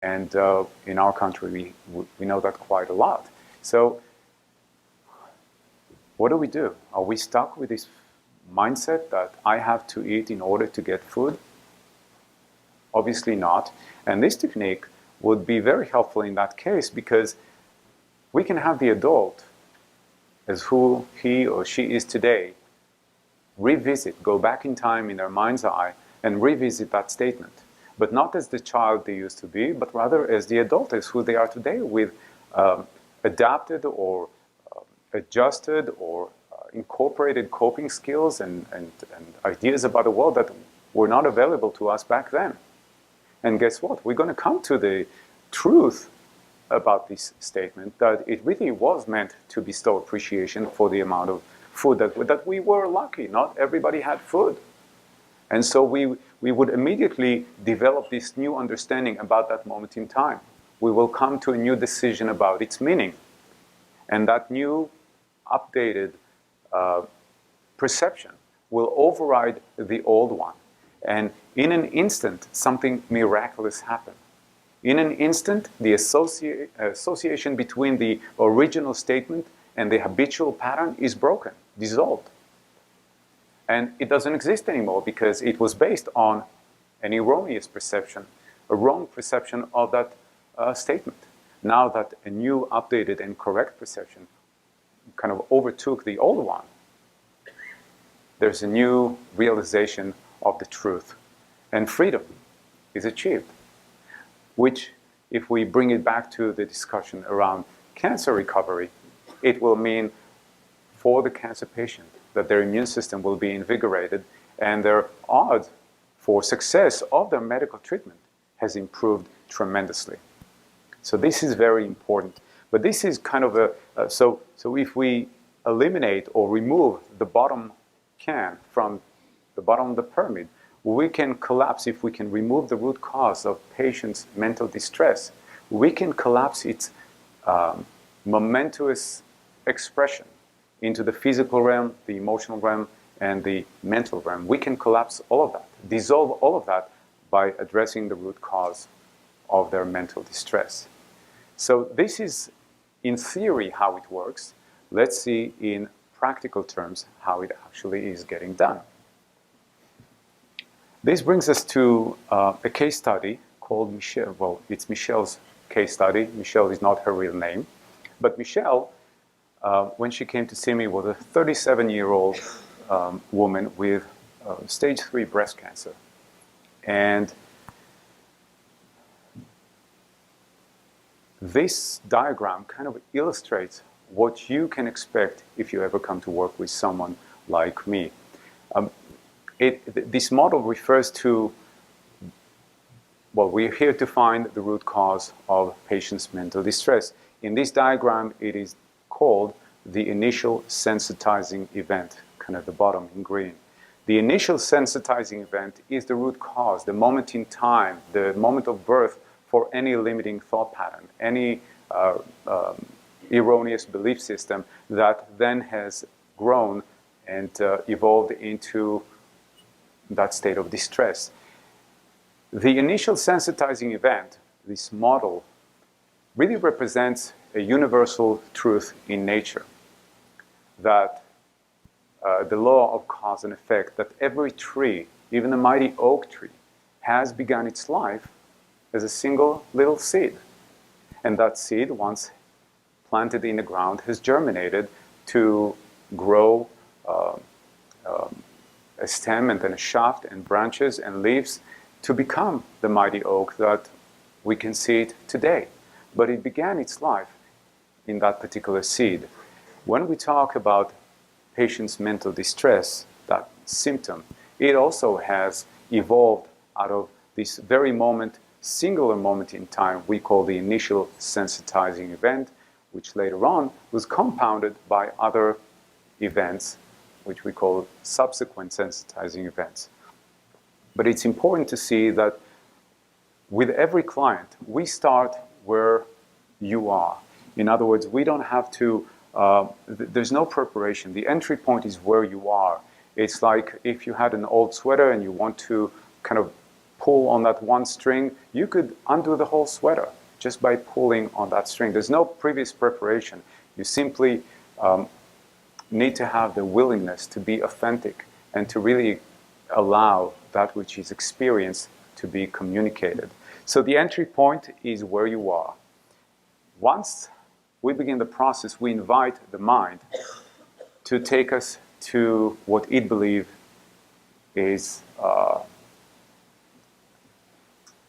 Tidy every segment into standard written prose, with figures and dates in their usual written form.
And in our country, we know that quite a lot. So what do? Are we stuck with this mindset that I have to eat in order to get food? Obviously not. And this technique would be very helpful in that case, because we can have the adult, as who he or she is today, go back in time in their mind's eye and revisit that statement. But not as the child they used to be, but rather as the adult, as who they are today, with adapted or adjusted or incorporated coping skills and ideas about the world that were not available to us back then. And guess what? We're going to come to the truth about this statement, that it really was meant to bestow appreciation for the amount of food that we were lucky. Not everybody had food. And so we would immediately develop this new understanding about that moment in time. We will come to a new decision about its meaning. And that new, updated perception will override the old one. And in an instant, something miraculous happens. In an instant, the association between the original statement and the habitual pattern is broken, dissolved. And it doesn't exist anymore because it was based on an erroneous perception, a wrong perception of that statement. Now that a new, updated, and correct perception kind of overtook the old one, there's a new realization of the truth. And freedom is achieved. Which, if we bring it back to the discussion around cancer recovery, it will mean for the cancer patient that their immune system will be invigorated and their odds for success of their medical treatment has improved tremendously. So this is very important. But this is kind of so if we eliminate or remove the bottom can from the bottom of the pyramid, we can collapse, if we can remove the root cause of patient's mental distress, we can collapse its momentous expression into the physical realm, the emotional realm, and the mental realm. We can collapse all of that, dissolve all of that by addressing the root cause of their mental distress. So this is, in theory, how it works. Let's see in practical terms how it actually is getting done. This brings us to a case study called Michelle. Well, it's Michelle's case study. Michelle is not her real name. But Michelle, when she came to see me, was a 37-year-old woman with stage 3 breast cancer. And this diagram kind of illustrates what you can expect if you ever come to work with someone like me. This model refers to, well, we're here to find the root cause of patient's mental distress. In this diagram, it is called the initial sensitizing event, kind of the bottom in green. The initial sensitizing event is the root cause, the moment in time, the moment of birth for any limiting thought pattern, any erroneous belief system that then has grown and evolved into that state of distress. The initial sensitizing event, this model, really represents a universal truth in nature, that the law of cause and effect, that every tree, even the mighty oak tree, has begun its life as a single little seed. And that seed, once planted in the ground, has germinated to grow a stem and then a shaft and branches and leaves to become the mighty oak that we can see it today. But it began its life in that particular seed. When we talk about patient's mental distress, that symptom, it also has evolved out of this very moment, singular moment in time we call the initial sensitizing event, which later on was compounded by other events which we call subsequent sensitizing events. But it's important to see that with every client, we start where you are. In other words, we don't have to, there's no preparation. The entry point is where you are. It's like if you had an old sweater and you want to kind of pull on that one string, you could undo the whole sweater just by pulling on that string. There's no previous preparation. You simply need to have the willingness to be authentic and to really allow that which is experienced to be communicated. So the entry point is where you are. Once we begin the process, we invite the mind to take us to what it believes is a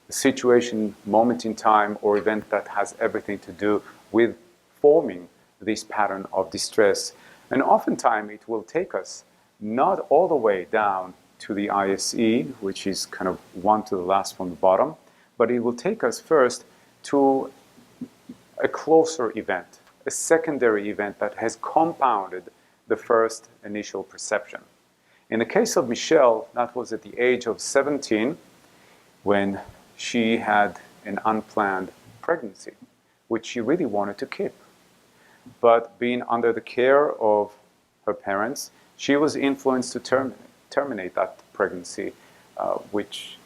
situation, moment in time, or event that has everything to do with forming this pattern of distress. And oftentimes it will take us not all the way down to the ISE, which is kind of one to the last from the bottom, but it will take us first to a closer event, a secondary event that has compounded the first initial perception. In the case of Michelle, that was at the age of 17 when she had an unplanned pregnancy, which she really wanted to keep. But being under the care of her parents, she was influenced to terminate that pregnancy, which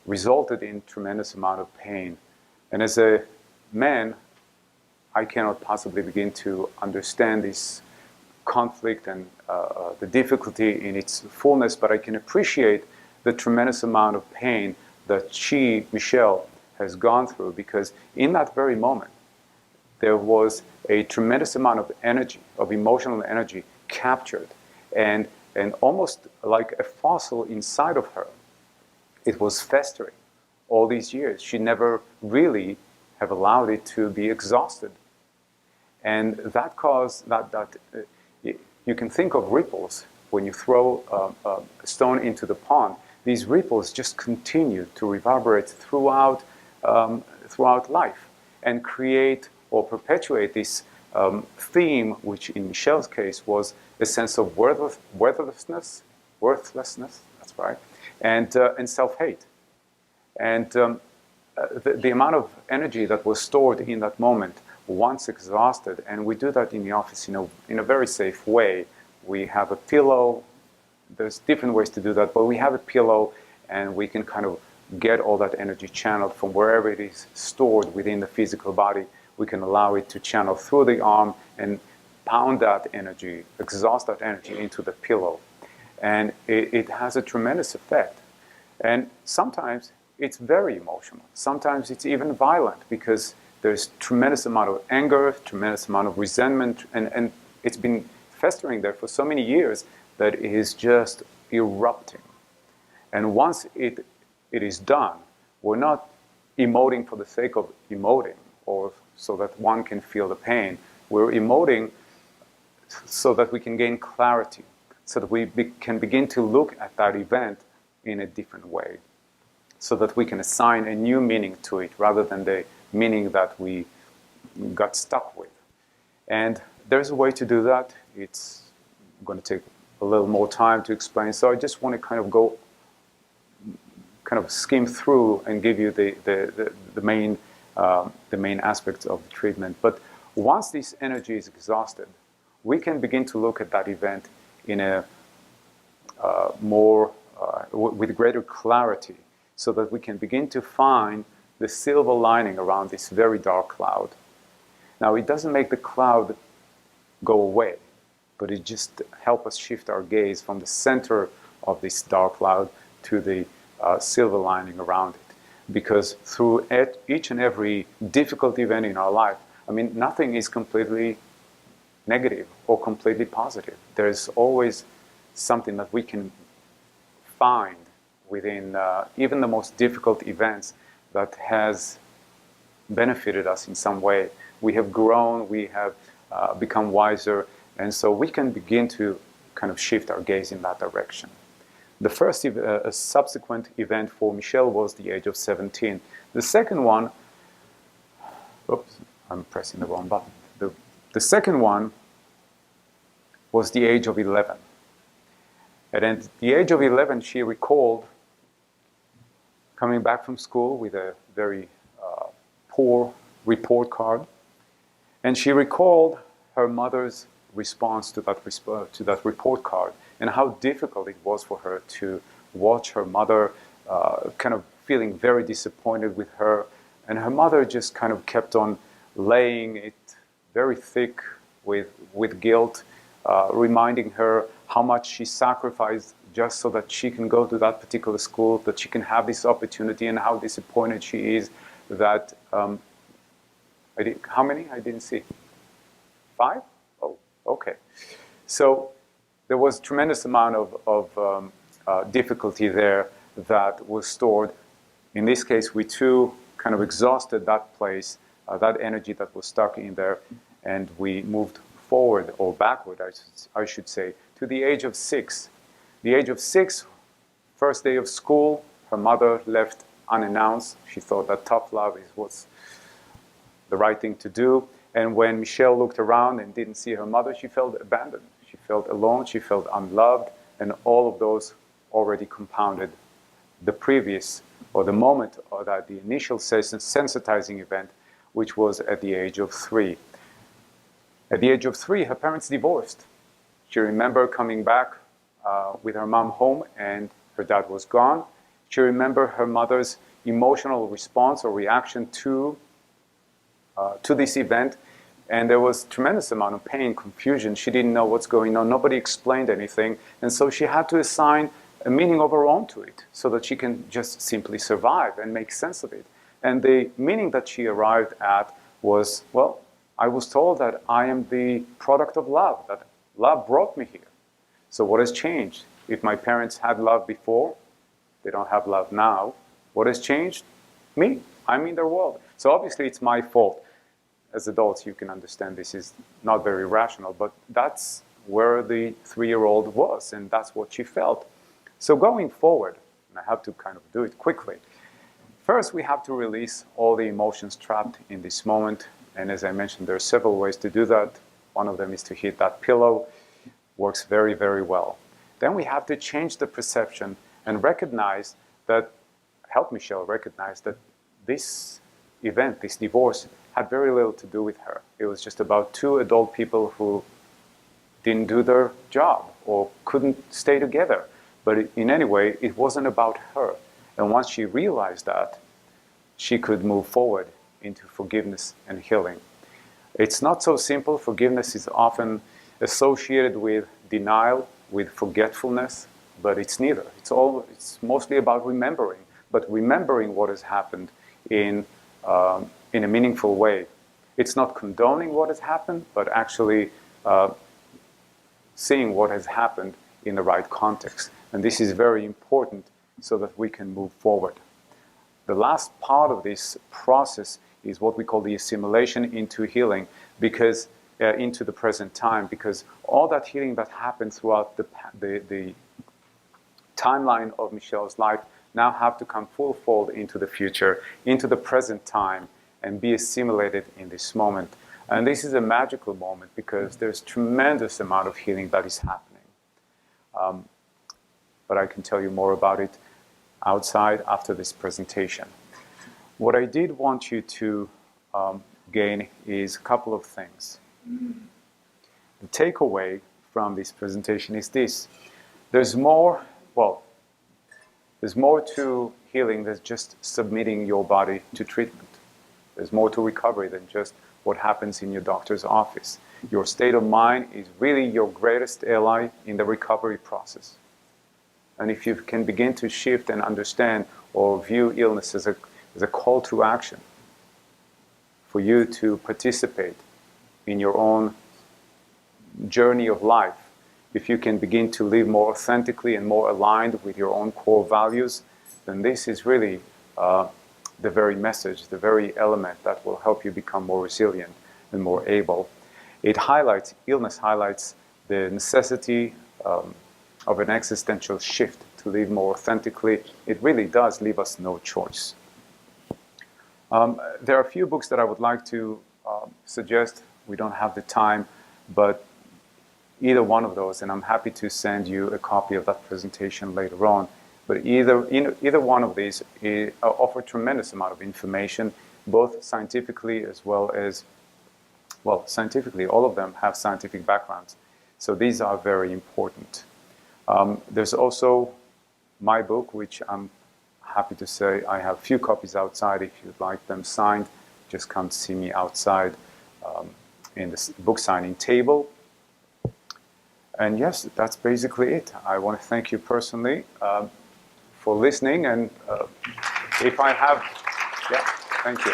resulted in tremendous amount of pain. And as a man, I cannot possibly begin to understand this conflict and the difficulty in its fullness, but I can appreciate the tremendous amount of pain that she, Michelle, has gone through, because in that very moment, there was a tremendous amount of energy, of emotional energy captured, and almost like a fossil inside of her. It was festering all these years. She never really have allowed it to be exhausted. And that caused you can think of ripples when you throw a stone into the pond. These ripples just continue to reverberate throughout life and create or perpetuate this theme, which in Michelle's case was a sense of worthlessness, that's right, and self-hate. And the amount of energy that was stored in that moment, once exhausted, and we do that in the office in a very safe way. We have a pillow. There's different ways to do that, but we have a pillow, and we can kind of get all that energy channeled from wherever it is stored within the physical body. We can allow it to channel through the arm and pound that energy, exhaust that energy into the pillow. And it has a tremendous effect. And sometimes it's very emotional. Sometimes it's even violent, because there's tremendous amount of anger, tremendous amount of resentment, and it's been festering there for so many years that it is just erupting. And once it is done, we're not emoting for the sake of emoting or so that one can feel the pain. We're emoting so that we can gain clarity, so that we can begin to look at that event in a different way, so that we can assign a new meaning to it rather than the meaning that we got stuck with. And there's a way to do that. It's going to take a little more time to explain, so I just want to kind of skim through and give you the main aspects of the treatment. But once this energy is exhausted, we can begin to look at that event in a with greater clarity, so that we can begin to find the silver lining around this very dark cloud. Now, it doesn't make the cloud go away, but it just helps us shift our gaze from the center of this dark cloud to the silver lining around it. Because through each and every difficult event in our life, nothing is completely negative or completely positive. There's always something that we can find within even the most difficult events that has benefited us in some way. We have grown, we have become wiser, and so we can begin to kind of shift our gaze in that direction. The first subsequent event for Michelle was the age of 17. The second one, oops, I'm pressing the wrong button. The second one was the age of 11. And at the age of 11, she recalled coming back from school with a very poor report card. And she recalled her mother's response to that report card, and how difficult it was for her to watch her mother kind of feeling very disappointed with her. And her mother just kind of kept on laying it very thick with guilt, reminding her how much she sacrificed just so that she can go to that particular school, that she can have this opportunity, and how disappointed she is that, how many? I didn't see. 5? Oh, okay. So there was tremendous amount of difficulty there that was stored. In this case, we too kind of exhausted that place, that energy that was stuck in there, and we moved forward, or backward, I should say, to the age of 6. The age of 6, first day of school, her mother left unannounced. She thought that tough love was the right thing to do. And when Michelle looked around and didn't see her mother, she felt abandoned. She felt alone, she felt unloved, and all of those already compounded the previous, or the moment, or that the initial sensitizing event, which was at the age of 3. At the age of 3, her parents divorced. She remembered coming back with her mom home, and her dad was gone. She remembered her mother's emotional response or reaction to this event, and there was tremendous amount of pain, confusion. She didn't know what's going on. Nobody explained anything, and so she had to assign a meaning of her own to it so that she can just simply survive and make sense of it. And the meaning that she arrived at was, well, I was told that I am the product of love, that love brought me here. So what has changed? If my parents had love before, they don't have love now. What has changed? Me. I'm in their world. So obviously it's my fault. As adults, you can understand this is not very rational, but that's where the 3-year-old was, and that's what she felt. So going forward, and I have to kind of do it quickly, first we have to release all the emotions trapped in this moment. And as I mentioned, there are several ways to do that. One of them is to hit that pillow. Works very, very well. Then we have to change the perception and recognize that, help Michelle recognize that this event, this divorce, had very little to do with her. It was just about 2 adult people who didn't do their job or couldn't stay together. But in any way, it wasn't about her. And once she realized that, she could move forward into forgiveness and healing. It's not so simple. Forgiveness is often associated with denial, with forgetfulness, but it's neither. It's mostly about remembering, but remembering what has happened in a meaningful way. It's not condoning what has happened, but actually seeing what has happened in the right context. And this is very important so that we can move forward. The last part of this process is what we call the assimilation into healing, because into the present time, because all that healing that happened throughout the timeline of Michelle's life now have to come full fold into the future, into the present time, and be assimilated in this moment. And this is a magical moment because there's tremendous amount of healing that is happening. But I can tell you more about it outside after this presentation. What I did want you to gain is a couple of things. The takeaway from this presentation is this. There's more to healing than just submitting your body to treatment. There's more to recovery than just what happens in your doctor's office. Your state of mind is really your greatest ally in the recovery process. And if you can begin to shift and understand or view illness as a call to action for you to participate in your own journey of life, if you can begin to live more authentically and more aligned with your own core values, then this is really the very message, the very element that will help you become more resilient and more able. Illness highlights the necessity of an existential shift to live more authentically. It really does leave us no choice. There are a few books that I would like to suggest. We don't have the time, but either one of those, and I'm happy to send you a copy of that presentation later on, but either one of these offer tremendous amount of information, both scientifically as well as, scientifically, all of them have scientific backgrounds. So these are very important. There's also my book, which I'm happy to say I have a few copies outside. If you'd like them signed, just come see me outside in the book signing table. And yes, that's basically it. I want to thank you personally for listening. And if I have, yeah, thank you.